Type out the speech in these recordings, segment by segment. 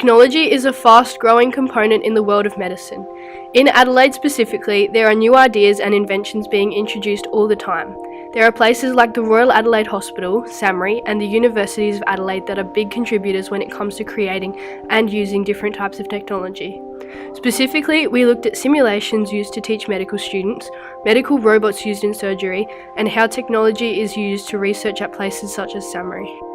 Technology is a fast-growing component in the world of medicine. In Adelaide specifically, there are new ideas and inventions being introduced all the time. There are places like the Royal Adelaide Hospital, SAMRI, and the Universities of Adelaide that are big contributors when it comes to creating and using different types of technology. Specifically, we looked at simulations used to teach medical students, medical robots used in surgery, and how technology is used to research at places such as SAMRI.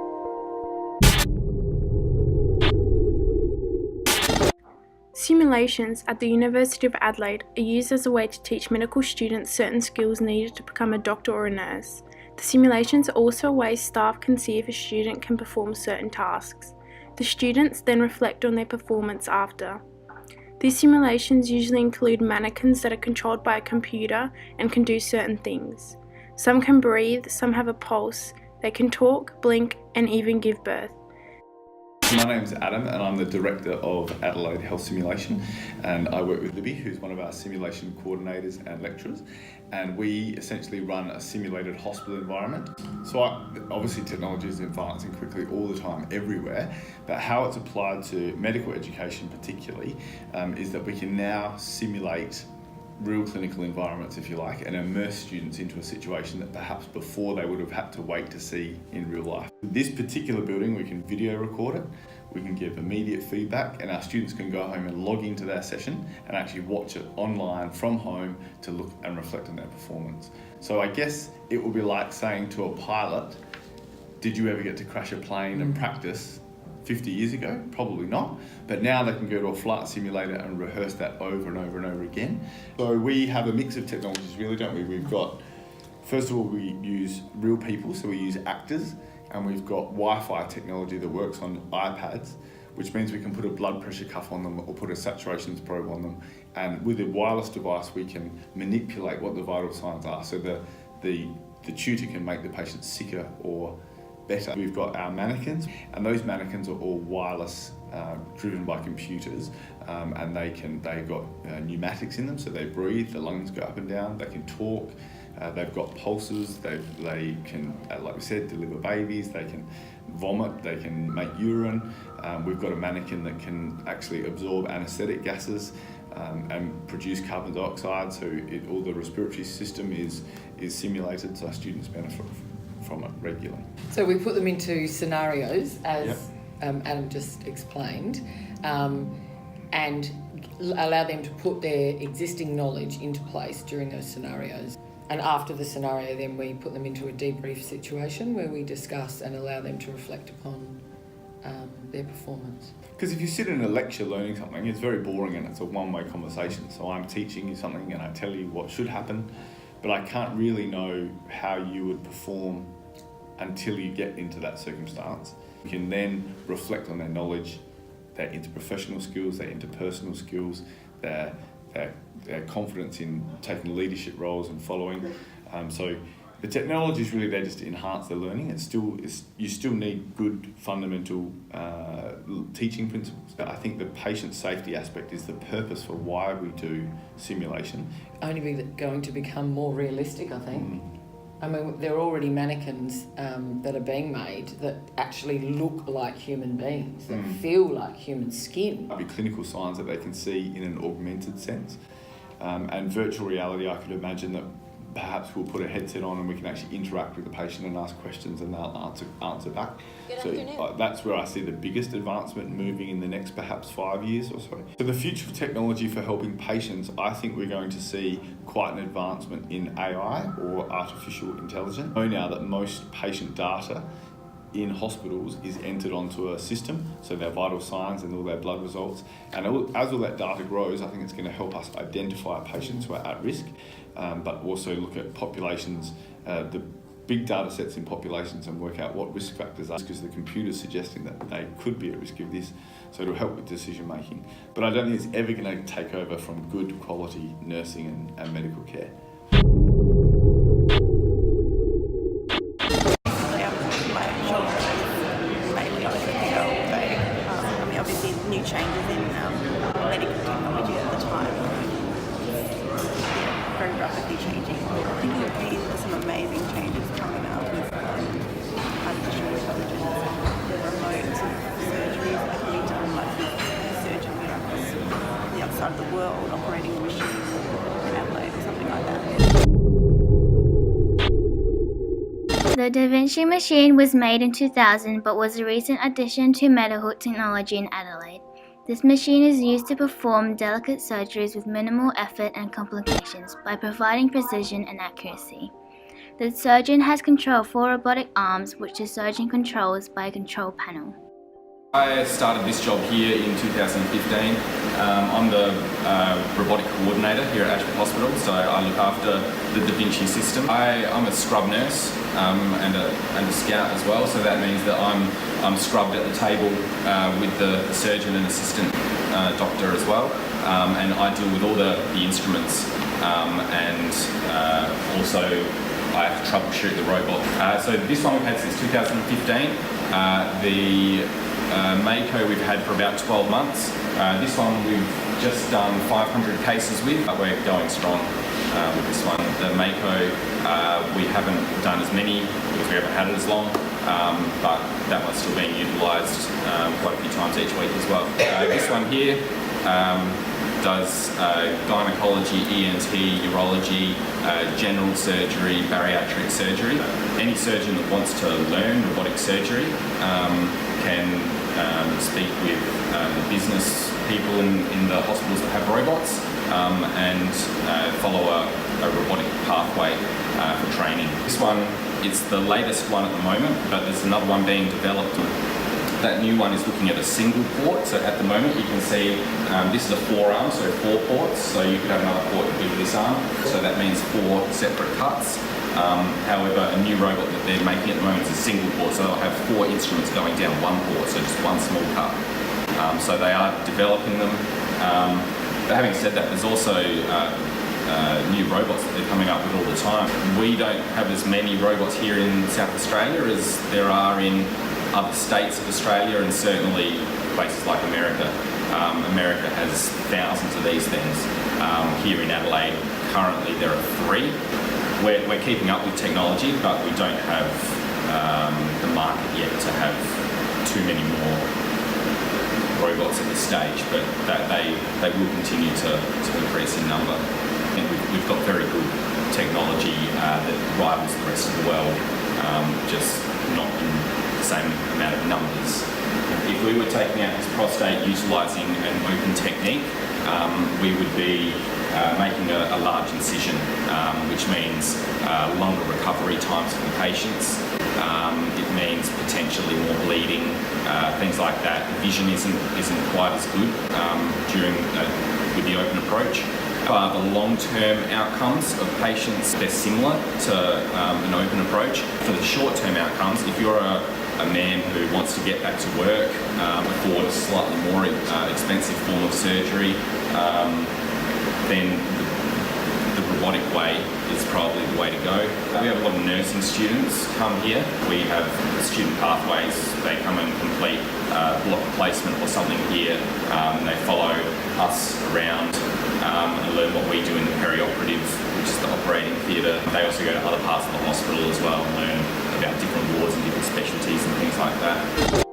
Simulations at the University of Adelaide are used as a way to teach medical students certain skills needed to become a doctor or a nurse. The simulations are also a way staff can see if a student can perform certain tasks. The students then reflect on their performance after. These simulations usually include mannequins that are controlled by a computer and can do certain things. Some can breathe, some have a pulse, they can talk, blink, and even give birth. My name's Adam and I'm the Director of Adelaide Health Simulation, and I work with Libby, who's one of our simulation coordinators and lecturers, and we essentially run a simulated hospital environment. So obviously technology is advancing quickly all the time everywhere, but how it's applied to medical education particularly is that we can now simulate real clinical environments, if you like, and immerse students into a situation that perhaps before they would have had to wait to see in real life. With this particular building, we can video record it, we can give immediate feedback, and our students can go home and log into their session and actually watch it online from home to look and reflect on their performance. So I guess it would be like saying to a pilot, did you ever get to crash a plane and practice 50 years ago? Probably not, but now they can go to a flight simulator and rehearse that over and over and over again. So we have a mix of technologies really, don't we? We've got, first of all, we use real people, so we use actors, and we've got Wi-Fi technology that works on iPads, which means we can put a blood pressure cuff on them or put a saturations probe on them, and with a wireless device we can manipulate what the vital signs are, so the tutor can make the patient sicker or better. We've got our mannequins, and those mannequins are all wireless, driven by computers, and they've got pneumatics in them, so they breathe, the lungs go up and down, they can talk, they've got pulses, they can, like we said, deliver babies, they can vomit, they can make urine. We've got a mannequin that can actually absorb anaesthetic gases and produce carbon dioxide, so all the respiratory system is simulated, so our students benefit from it regularly. So we put them into scenarios, as Adam just explained, and allow them to put their existing knowledge into place during those scenarios. And after the scenario, then we put them into a debrief situation where we discuss and allow them to reflect upon their performance. Because if you sit in a lecture learning something, it's very boring and it's a one-way conversation. So I'm teaching you something and I tell you what should happen, but I can't really know how you would perform until you get into that circumstance. You can then reflect on their knowledge, their interprofessional skills, their interpersonal skills, their confidence in taking leadership roles and following. So the technology is really there just to enhance the learning. You still need good fundamental teaching principles. I think the patient safety aspect is the purpose for why we do simulation. Only going to become more realistic, I think. I mean, there are already mannequins that are being made that actually look like human beings, that feel like human skin. There'll be clinical signs that they can see in an augmented sense. And virtual reality, I could imagine that perhaps we'll put a headset on and we can actually interact with the patient and ask questions and they'll answer back. So that's where I see the biggest advancement moving in the next perhaps 5 years or so. So the future of technology for helping patients, I think we're going to see quite an advancement in AI or artificial intelligence. I know now that most patient data in hospitals is entered onto a system, so their vital signs and all their blood results, and as all that data grows, I think it's going to help us identify patients who are at risk, but also look at populations, the big data sets in populations, and work out what risk factors are, because the computer's suggesting that they could be at risk of this, so it'll help with decision making. But I don't think it's ever going to take over from good quality nursing and medical care. New changes in medical technology at the time. Very rapidly changing. I think there's some amazing changes coming out with artificial intelligence, the remote surgeries that can be done like The Da Vinci machine was made in 2000 but was a recent addition to medical technology in Adelaide. This machine is used to perform delicate surgeries with minimal effort and complications by providing precision and accuracy. The surgeon has control for robotic arms, which the surgeon controls by a control panel. I started this job here in 2015. I'm the robotic coordinator here at ASHFORD Hospital, so I look after the Da Vinci system. I'm a scrub nurse and a scout as well, so that means that I'm scrubbed at the table with the surgeon and assistant doctor as well, and I deal with all the instruments and also I have to troubleshoot the robot. So this one we've had since 2015. The Mako we've had for about 12 months. This one we've just done 500 cases with. We're going strong with this one. The Mako we haven't done as many because we haven't had it as long, but that one's still being utilised quite a few times each week as well. This one here does gynecology, ENT, urology, general surgery, bariatric surgery. Any surgeon that wants to learn robotic surgery can speak with the business people in the hospitals that have robots and follow a robotic pathway for training. This one, it's the latest one at the moment, but there's another one being developed. That new one is looking at a single port, so at the moment you can see this is a forearm, so 4 ports, so you could have another port with this arm, so that means 4 separate cuts. However, a new robot that they're making at the moment is a single port, so they'll have 4 instruments going down 1 port, so just 1 small cut. So they are developing them. But having said that, there's also new robots that they're coming up with all the time. We don't have as many robots here in South Australia as there are in other states of Australia and certainly places like America. America has thousands of these things. Here in Adelaide, currently there are 3. We're keeping up with technology, but we don't have the market yet to have too many more robots at this stage, but they will continue to increase in number. I think we've got very good technology that rivals the rest of the world, just not in the same amount of numbers. If we were taking out his prostate utilising an open technique, we would be making a large incision, which means longer recovery times for the patients. It means potentially more bleeding, things like that. Vision isn't quite as good with the open approach. The long-term outcomes of patients, they're similar to an open approach. For the short-term outcomes, if you're a man who wants to get back to work, afford a slightly more expensive form of surgery, then the robotic way is probably the way to go. We have a lot of nursing students come here. We have student pathways. They come and complete block placement or something here, and they follow us around and learn what we do in the perioperative, which is the operating theatre. They also go to other parts of the hospital as well and learn about different wards and different specialties and things like that.